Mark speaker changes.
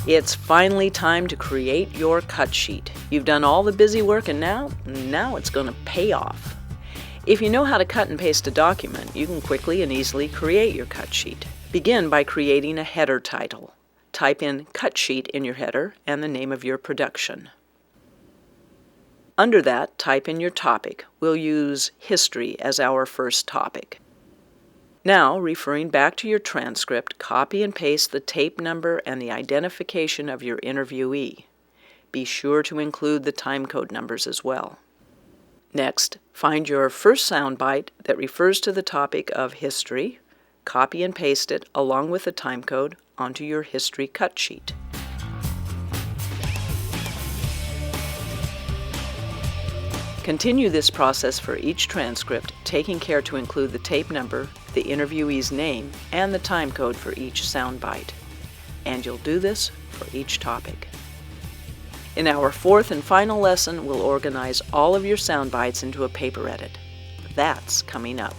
Speaker 1: It's finally time to create your cut sheet. You've done all the busy work and now it's going to pay off. If you know how to cut and paste a document, you can quickly and easily create your cut sheet. Begin by creating a header title. Type in cut sheet in your header and the name of your production. Under that, type in your topic. We'll use history as our first topic. Now, referring back to your transcript, copy and paste the tape number and the identification of your interviewee. Be sure to include the timecode numbers as well. Next, find your first soundbite that refers to the topic of history. Copy and paste it along with the timecode onto your history cut sheet. Continue this process for each transcript, taking care to include the tape number, the interviewee's name, and the timecode for each soundbite. And you'll do this for each topic. In our fourth and final lesson, we'll organize all of your soundbites into a paper edit. That's coming up.